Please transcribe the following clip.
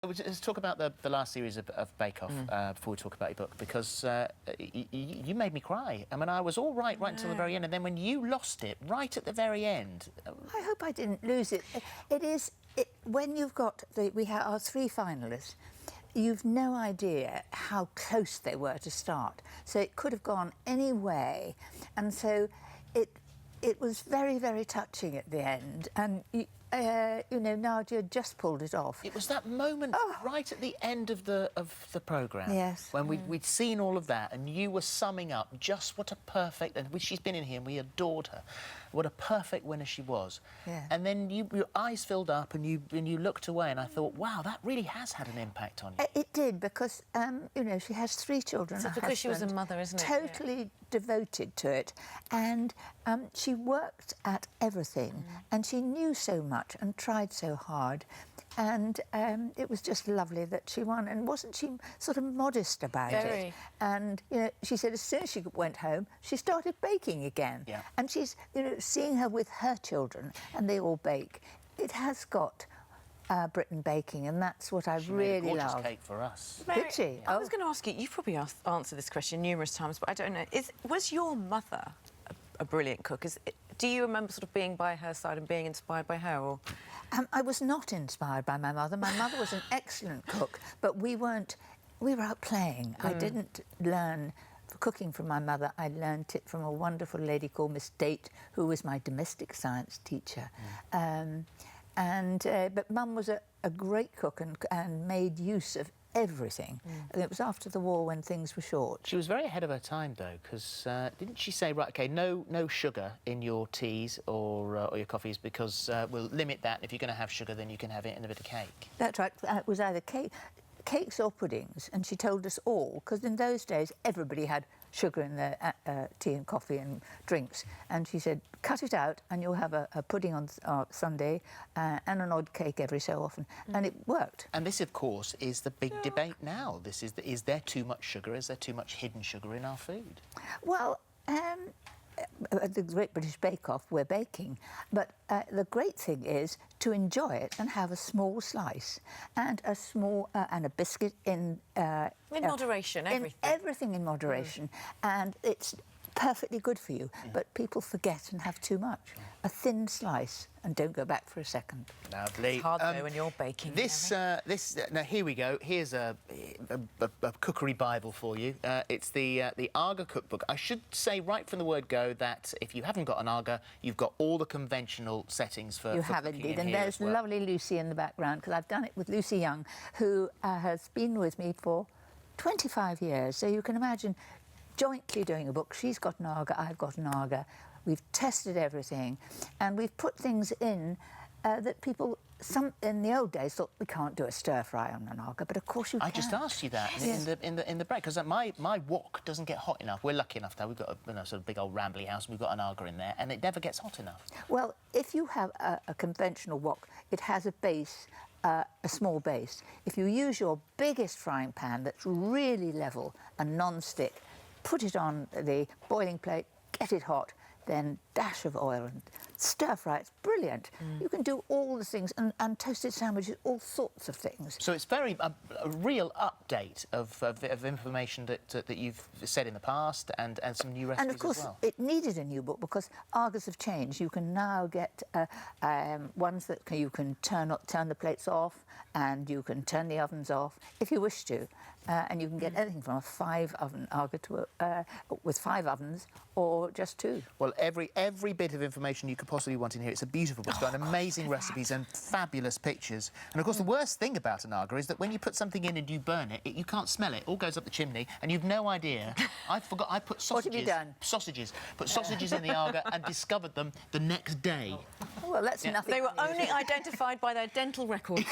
Let's talk about the last series of Bake Off before we talk about your book, because you made me cry. I mean, I was all right until the very end, and then when you lost it right at the very end... I hope I didn't lose it. When you've got... we have our 3 finalists, you've no idea how close they were to start. So it could have gone any way. And so it was very, very touching at the end. And... you know, Nadia just pulled it off. It was that moment right at the end of the programme. Yes. When we'd seen all of that, and you were summing up just what a perfect... And she's been in here, and we adored her. What a perfect winner she was. Yeah. And then your eyes filled up, and you looked away, and I thought, wow, that really has had an impact on you. It did, because, you know, she has 3 children. So because she was a mother, isn't it? Totally devoted to it. And she worked at everything, and she knew so much and tried so hard. And it was just lovely that she won. And wasn't she sort of modest about it? And, you know, she said as soon as she went home, she started baking again. Yeah. And she's, you know, seeing her with her children, and they all bake. It has got Britain baking, and that's what I really made a love. gorgeous cake for us. Did she? I was going to ask you, you've probably answered this question numerous times, but I don't know. Was your mother a brilliant cook? Do you remember sort of being by her side and being inspired by her? Or... I was not inspired by my mother. My mother was an excellent cook, but we were out playing. I didn't learn cooking from my mother. I learnt it from a wonderful lady called Miss Date, who was my domestic science teacher. But Mum was a great cook and made use of everything. And it was after the war when things were short. She was very ahead of her time, though, because didn't she say, right, OK, no teas in your teas or your coffees, because we'll limit that. If you're going to have sugar, then you can have it in a bit of cake. That's right. It was either cakes or puddings, and she told us all, because in those days everybody had sugar in their tea and coffee and drinks, and she said, cut it out and you'll have a pudding on Sunday and an odd cake every so often. And it worked. And this, of course, is the big debate now. This is there too much sugar? Is there too much hidden sugar in our food? Well, at the Great British Bake Off, we're baking, but the great thing is to enjoy it and have a small slice and a small and a biscuit in moderation, everything. Everything in moderation, and it's perfectly good for you. But people forget and have too much. A thin slice, and don't go back for a second. Lovely. It's hard though when you're baking. Now here we go. Here's a cookery bible for you. It's the Aga cookbook. I should say right from the word go that if you haven't got an Aga, you've got all the conventional settings for you have cooking indeed, in and here there's as well. lovely Lucy in the background, because I've done it with Lucy Young, who has been with me for 25 years. So you can imagine jointly doing a book. She's got an Aga, I've got an Aga. We've tested everything, and we've put things in that people, in the old days, thought we can't do a stir fry on an Aga, but of course you can. I just asked you that in the break, because my wok doesn't get hot enough. We're lucky enough, though. We've got a sort of big old rambly house, and we've got an Aga in there, and it never gets hot enough. Well, if you have a conventional wok, it has a base, a small base. If you use your biggest frying pan that's really level and non-stick, put it on the boiling plate, get it hot, then dash of oil and stir fry. It's brilliant. You can do all the things, and toasted sandwiches, all sorts of things. So it's very a real update of information that you've said in the past, and some new recipes And of course, as well. it needed a new book because Agas have changed. You can now get ones that you can turn the plates off, and you can turn the ovens off if you wish to, and you can get anything from a 5-oven Aga to with 5 ovens or just 2. Well, every bit of information you could possibly want in here. It's a beautiful book. It's got amazing recipes and fabulous pictures. And of course, the worst thing about an Aga is that when you put something in and you burn it, you can't smell it. It all goes up the chimney, and you've no idea. I forgot. I put sausages. What have you done? Sausages. Put sausages in the Aga and discovered them the next day. Well, that's nothing. They were only identified by their dental records.